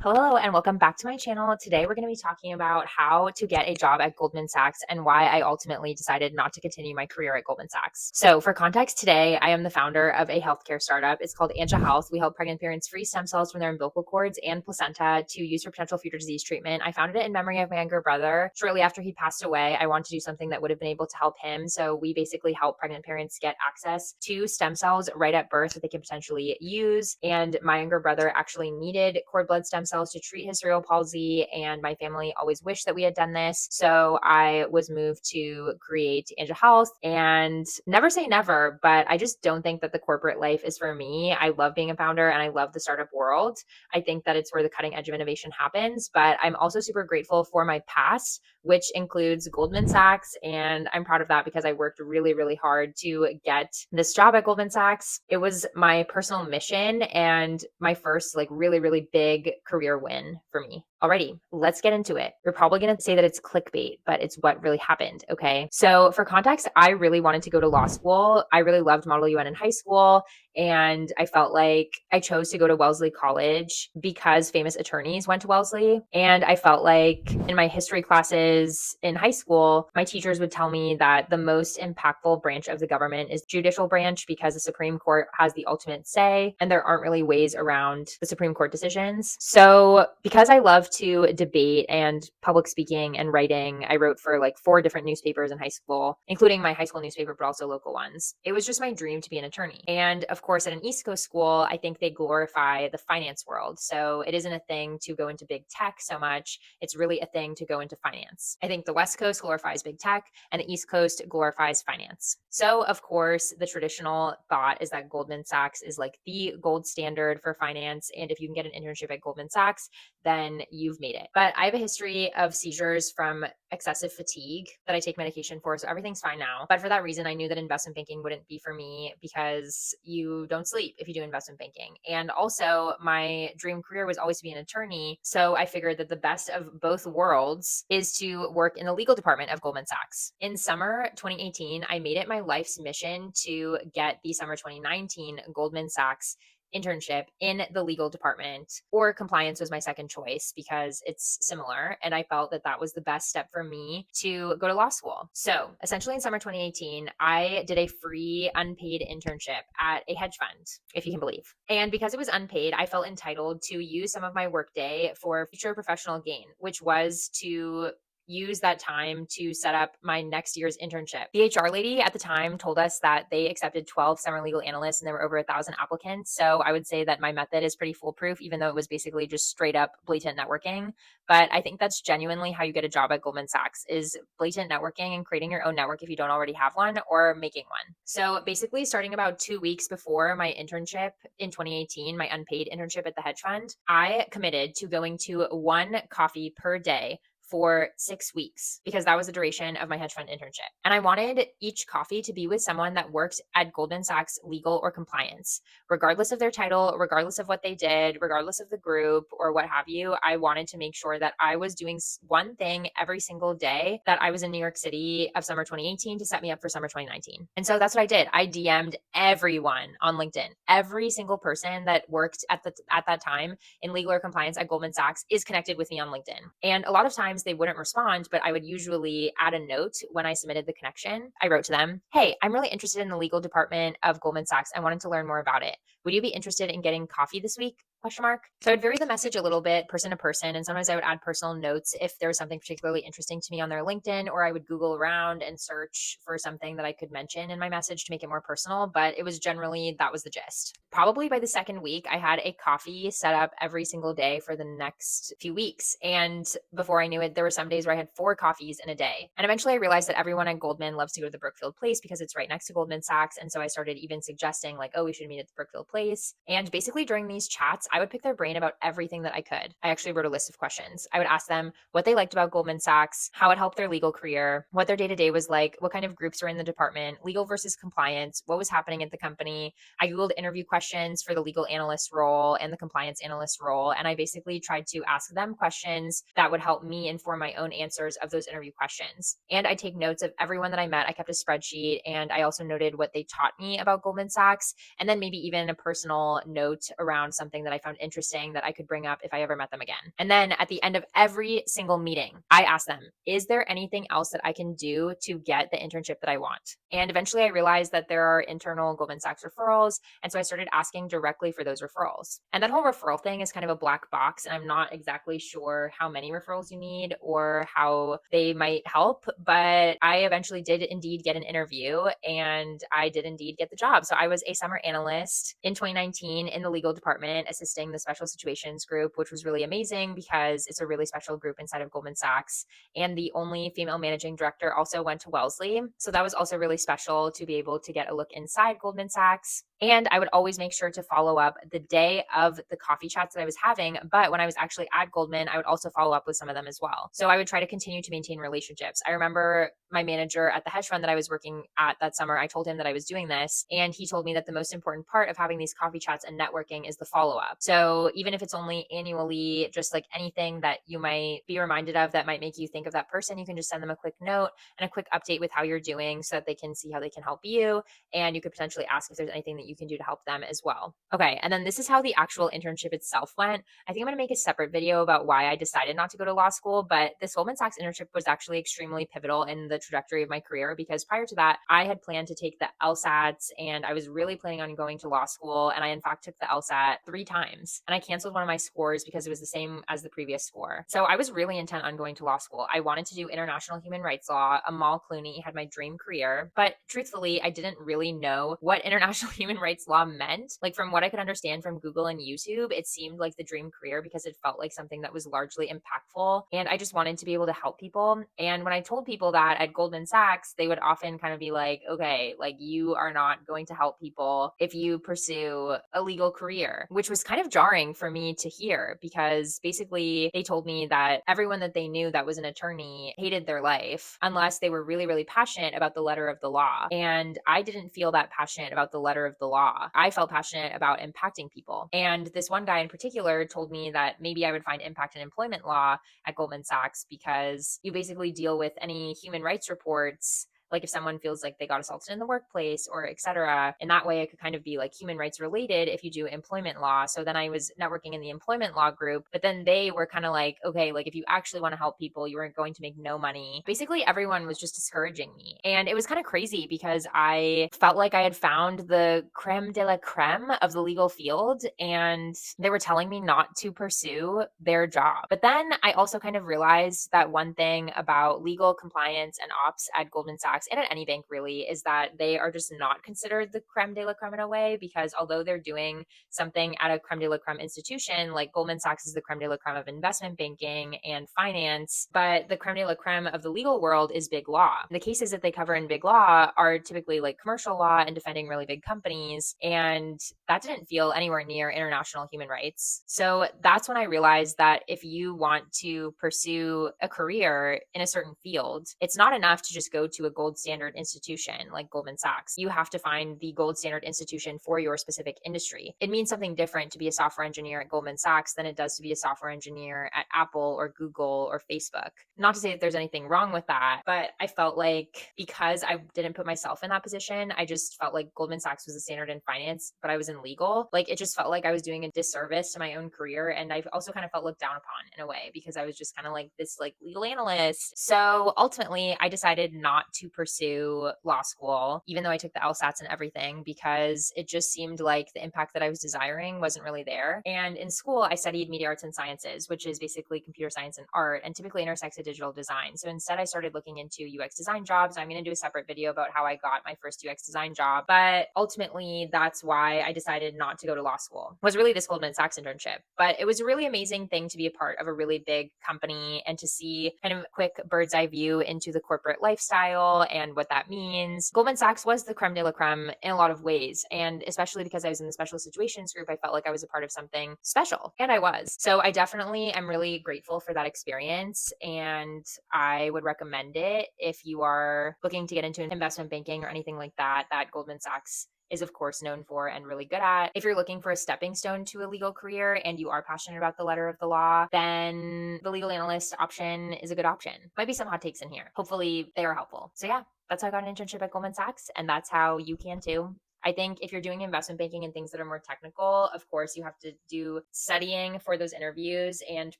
Hello and welcome back to my channel. Today we're going to be talking about how to get a job at Goldman Sachs and why I ultimately decided not to continue my career at Goldman Sachs. So for context, today I am the founder of a healthcare startup. It's called Anja Health. We help pregnant parents freeze stem cells from their umbilical cords and placenta to use for potential future disease treatment. I founded it in memory of my younger brother. Shortly after he passed away, I wanted to do something that would have been able to help him. So we basically help pregnant parents get access to stem cells right at birth that they can potentially use. And my younger brother actually needed cord blood stem cells to treat his cerebral palsy, and my family always wished that we had done this. So I was moved to create Anja Health, and never say never, but I just don't think that the corporate life is for me. I love being a founder and I love the startup world. I think that it's where the cutting edge of innovation happens, but I'm also super grateful for my past, which includes Goldman Sachs. And I'm proud of that because I worked really, really hard to get this job at Goldman Sachs. It was my personal mission and my first really, really big career win for me. Alrighty, let's get into it. You're probably going to say that it's clickbait, but it's what really happened. Okay. So for context, I really wanted to go to law school. I really loved Model UN in high school. And I felt like I chose to go to Wellesley College because famous attorneys went to Wellesley. And I felt like in my history classes in high school, my teachers would tell me that the most impactful branch of the government is the judicial branch because the Supreme Court has the ultimate say and there aren't really ways around the Supreme Court decisions. So because I love to debate and public speaking and writing, I wrote for like 4 different newspapers in high school, including my high school newspaper, but also local ones. It was just my dream to be an attorney. And of course, at an East Coast school, I think they glorify the finance world. So it isn't a thing to go into big tech so much. It's really a thing to go into finance. I think the West Coast glorifies big tech and the East Coast glorifies finance. So, of course, the traditional thought is that Goldman Sachs is like the gold standard for finance. And if you can get an internship at Goldman Sachs, then you've made it. But I have a history of seizures from excessive fatigue that I take medication for. So everything's fine now. But for that reason, I knew that investment banking wouldn't be for me because you don't sleep if you do investment banking. And also, my dream career was always to be an attorney. So I figured that the best of both worlds is to work in the legal department of Goldman Sachs. In summer 2018, I made it my life's mission to get the summer 2019 Goldman Sachs internship in the legal department, or compliance was my second choice because it's similar. And I felt that that was the best step for me to go to law school. So essentially in summer 2018, I did a free unpaid internship at a hedge fund, if you can believe. And because it was unpaid, I felt entitled to use some of my workday for future professional gain, which was to use that time to set up my next year's internship. The HR lady at the time told us that they accepted 12 summer legal analysts and there were over 1,000 applicants. So I would say that my method is pretty foolproof, even though it was basically just straight up blatant networking. But I think that's genuinely how you get a job at Goldman Sachs is blatant networking and creating your own network if you don't already have one or making one. So basically starting about 2 weeks before my internship in 2018, my unpaid internship at the hedge fund, I committed to going to one coffee per day for 6 weeks because that was the duration of my hedge fund internship. And I wanted each coffee to be with someone that worked at Goldman Sachs legal or compliance, regardless of their title, regardless of what they did, regardless of the group or what have you. I wanted to make sure that I was doing one thing every single day that I was in New York City of summer 2018 to set me up for summer 2019. And so that's what I did. I DM'd everyone on LinkedIn. Every single person that worked at that time in legal or compliance at Goldman Sachs is connected with me on LinkedIn. And a lot of times they wouldn't respond, but I would usually add a note when I submitted the connection. I wrote to them, "Hey, I'm really interested in the legal department of Goldman Sachs. I wanted to learn more about it. Would you be interested in getting coffee this week?" Question mark. So I'd vary the message a little bit person to person. And sometimes I would add personal notes if there was something particularly interesting to me on their LinkedIn, or I would Google around and search for something that I could mention in my message to make it more personal. But it was generally, that was the gist. Probably by the second week, I had a coffee set up every single day for the next few weeks. And before I knew it, there were some days where I had 4 coffees in a day. And eventually I realized that everyone at Goldman loves to go to the Brookfield Place because it's right next to Goldman Sachs. And so I started even suggesting like, oh, we should meet at the Brookfield Place. And basically during these chats, I would pick their brain about everything that I could. I actually wrote a list of questions. I would ask them what they liked about Goldman Sachs, how it helped their legal career, what their day-to-day was like, what kind of groups were in the department, legal versus compliance, what was happening at the company. I Googled interview questions for the legal analyst role and the compliance analyst role. And I basically tried to ask them questions that would help me inform my own answers of those interview questions. And I take notes of everyone that I met. I kept a spreadsheet and I also noted what they taught me about Goldman Sachs. And then maybe even a personal note around something that I I found interesting that I could bring up if I ever met them again. And then at the end of every single meeting, I asked them, is there anything else that I can do to get the internship that I want? And eventually I realized that there are internal Goldman Sachs referrals. And so I started asking directly for those referrals. And that whole referral thing is kind of a black box. And I'm not exactly sure how many referrals you need or how they might help. But I eventually did indeed get an interview and I did indeed get the job. So I was a summer analyst in 2019 in the legal department assisting the special situations group, which was really amazing because it's a really special group inside of Goldman Sachs. And the only female managing director also went to Wellesley. So that was also really special to be able to get a look inside Goldman Sachs. And I would always make sure to follow up the day of the coffee chats that I was having. But when I was actually at Goldman, I would also follow up with some of them as well. So I would try to continue to maintain relationships. I remember my manager at the hedge fund that I was working at that summer, I told him that I was doing this. And he told me that the most important part of having these coffee chats and networking is the follow up. So even if it's only annually, just like anything that you might be reminded of that might make you think of that person, you can just send them a quick note and a quick update with how you're doing so that they can see how they can help you. And you could potentially ask if there's anything that you can do to help them as well. Okay. And then this is how the actual internship itself went. I think I'm going to make a separate video about why I decided not to go to law school, but this Goldman Sachs internship was actually extremely pivotal in the trajectory of my career because prior to that, I had planned to take the LSATs and I was really planning on going to law school. And I, in fact, took the LSAT 3 times and I canceled one of my scores because it was the same as the previous score. So I was really intent on going to law school. I wanted to do international human rights law. Amal Clooney had my dream career, but truthfully, I didn't really know what international human rights law meant. Like from what I could understand from Google and YouTube, it seemed like the dream career because it felt like something that was largely impactful. And I just wanted to be able to help people. And when I told people that at Goldman Sachs, they would often kind of be like, okay, like you are not going to help people if you pursue a legal career, which was kind of jarring for me to hear because basically they told me that everyone that they knew that was an attorney hated their life unless they were really, really passionate about the letter of the law. And I didn't feel that passionate about the letter of the law. I felt passionate about impacting people. And this one guy in particular told me that maybe I would find impact in employment law at Goldman Sachs because you basically deal with any human rights reports, like if someone feels like they got assaulted in the workplace or et cetera. In that way, it could kind of be like human rights related if you do employment law. So then I was networking in the employment law group, but then they were kind of like, okay, like if you actually want to help people, you weren't going to make no money. Basically, everyone was just discouraging me. And it was kind of crazy because I felt like I had found the creme de la creme of the legal field and they were telling me not to pursue their job. But then I also kind of realized that one thing about legal compliance and ops at Goldman Sachs and at any bank really is that they are just not considered the creme de la creme in a way because although they're doing something at a creme de la creme institution, like Goldman Sachs is the creme de la creme of investment banking and finance, but the creme de la creme of the legal world is big law. The cases that they cover in big law are typically like commercial law and defending really big companies, and that didn't feel anywhere near international human rights. So that's when I realized that if you want to pursue a career in a certain field, it's not enough to just go to a gold standard institution like Goldman Sachs. You have to find the gold standard institution for your specific industry. It means something different to be a software engineer at Goldman Sachs than it does to be a software engineer at Apple or Google or Facebook. Not to say that there's anything wrong with that, but I felt like because I didn't put myself in that position, I just felt like Goldman Sachs was the standard in finance, but I was in legal. Like it just felt like I was doing a disservice to my own career. And I also kind of felt looked down upon in a way because I was just kind of like this like legal analyst. So ultimately I decided not to pursue law school, even though I took the LSATs and everything, because it just seemed like the impact that I was desiring wasn't really there. And in school, I studied media arts and sciences, which is basically computer science and art, and typically intersects with digital design. So instead, I started looking into UX design jobs. I'm going to do a separate video about how I got my first UX design job. But ultimately, that's why I decided not to go to law school, was really this Goldman Sachs internship. But it was a really amazing thing to be a part of a really big company and to see kind of a quick bird's eye view into the corporate lifestyle and what that means. Goldman Sachs was the creme de la creme in a lot of ways. And especially because I was in the special situations group, I felt like I was a part of something special. And I was. So I definitely am really grateful for that experience. And I would recommend it if you are looking to get into investment banking or anything like that, that Goldman Sachs is of course known for and really good at. If you're looking for a stepping stone to a legal career and you are passionate about the letter of the law, then the legal analyst option is a good option. Might be some hot takes in here. Hopefully they are helpful. So yeah, that's how I got an internship at Goldman Sachs, and that's how you can too. I think if you're doing investment banking and things that are more technical, of course, you have to do studying for those interviews and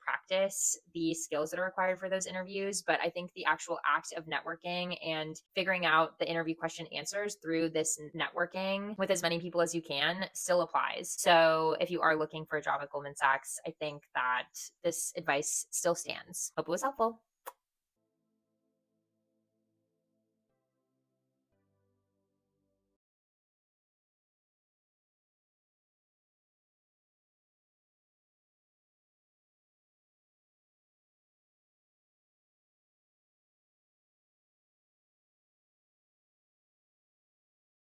practice the skills that are required for those interviews. But I think the actual act of networking and figuring out the interview question answers through this networking with as many people as you can still applies. So if you are looking for a job at Goldman Sachs, I think that this advice still stands. Hope it was helpful.